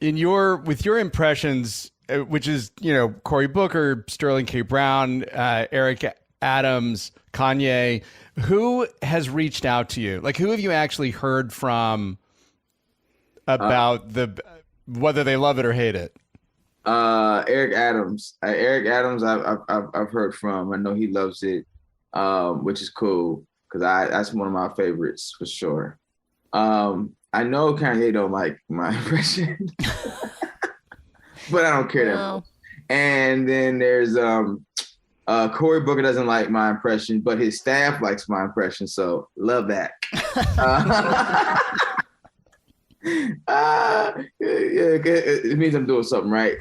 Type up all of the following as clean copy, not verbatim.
with your impressions, which is, Cory Booker, Sterling K. Brown, Eric Adams, Kanye, who has reached out to you? Like, who have you actually heard from about whether they love it or hate it? Eric Adams. I've heard from. I know he loves it, which is cool because that's one of my favorites for sure. I know Kanye don't like my impression, but I don't care that much. And then there's Cory Booker doesn't like my impression, but his staff likes my impression, so love that. It means I'm doing something right.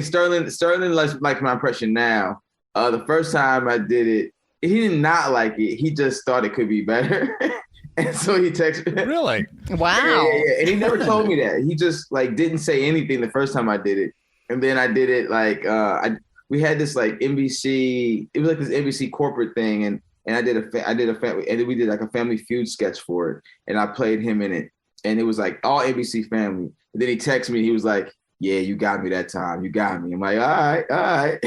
Sterling likes my impression now. The first time I did it, he did not like it. He just thought it could be better. And so he texted me. Really? Wow. Yeah. And he never told me that. He just didn't say anything the first time I did it. And then I did it we had this NBC, it was like this NBC corporate thing. And I did a family, and then we did like a Family Feud sketch for it. And I played him in it. And it was like all NBC family. And then he texted me, he was like, yeah, you got me that time. You got me. I'm like, all right.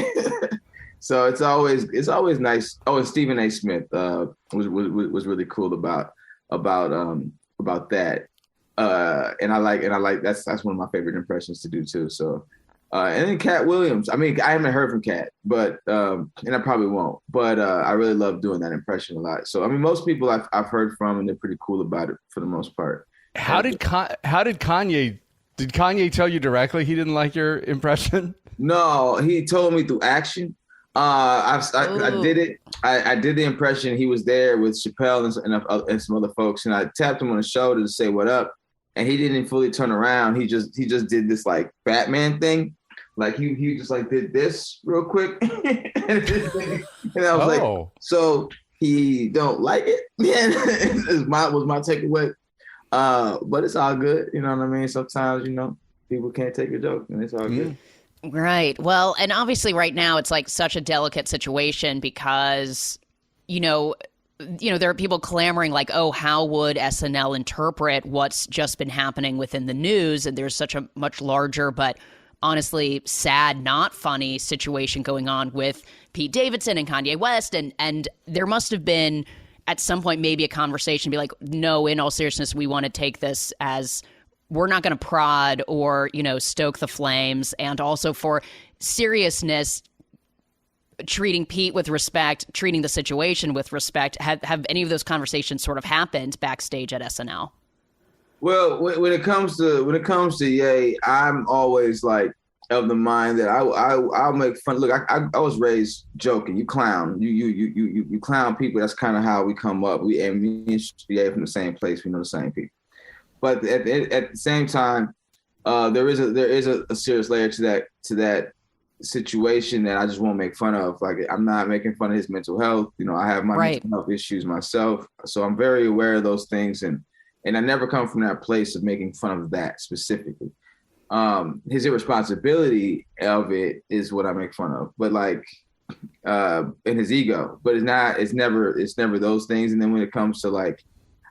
So it's always nice. Oh, and Stephen A. Smith was really cool about that. And I like that's one of my favorite impressions to do too. So and then Cat Williams. I mean, I haven't heard from Cat, but and I probably won't. But I really love doing that impression a lot. So I mean, most people I've heard from, and they're pretty cool about it for the most part. How did Kanye? Did Kanye tell you directly he didn't like your impression? No, he told me through action. I did it. I did the impression. He was there with Chappelle and some other folks, and I tapped him on the shoulder to say what up, and he didn't fully turn around. He just did this like Batman thing, like he just like did this real quick, and I was like, so he don't like it. Yeah, was my takeaway. But it's all good. You know what I mean? Sometimes people can't take a joke, and it's all good. Right. Well, and obviously right now it's like such a delicate situation because, there are people clamoring like, oh, how would SNL interpret what's just been happening within the news? And there's such a much larger, but honestly sad, not funny situation going on with Pete Davidson and Kanye West. And there must have been at some point maybe a conversation be like, no, in all seriousness, we want to take this as we're not going to prod or, stoke the flames. And also for seriousness, treating Pete with respect, treating the situation with respect. Have any of those conversations sort of happened backstage at SNL? Well, when it comes to Ye, I'm always like of the mind that I'll make fun. Look, I was raised joking. You clown. You clown people. That's kind of how we come up. Me and Ye from the same place. We know the same people. But at the same time, there is a serious layer to that situation that I just won't make fun of. Like, I'm not making fun of his mental health. I have my mental health issues myself, so I'm very aware of those things, and I never come from that place of making fun of that specifically. His irresponsibility of it is what I make fun of, but and his ego. But it's never those things. And then when it comes to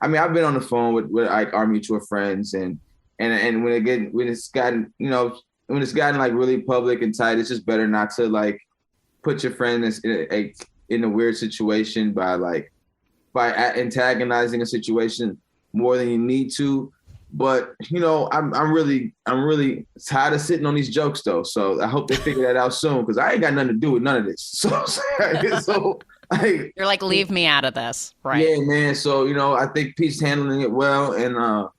I've been on the phone with like our mutual friends, and when it's gotten like really public and tight, it's just better not to put your friend in a weird situation by antagonizing a situation more than you need to. But I'm really tired of sitting on these jokes though. So I hope they figure that out soon, because I ain't got nothing to do with none of this. So you're like, leave me out of this, right? Yeah, man. So I think Pete's handling it well, and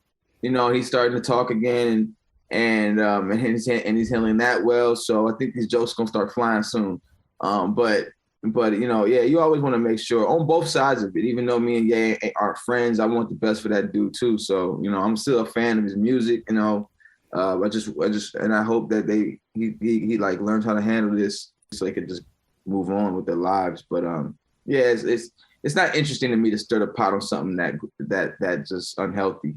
he's starting to talk again, and he's handling that well. So I think these jokes gonna start flying soon. But you always want to make sure on both sides of it. Even though me and Ye are friends, I want the best for that dude too. So I'm still a fan of his music. I just and I hope that he learns how to handle this so they can just move on with their lives. But it's not interesting to me to stir the pot on something that just unhealthy.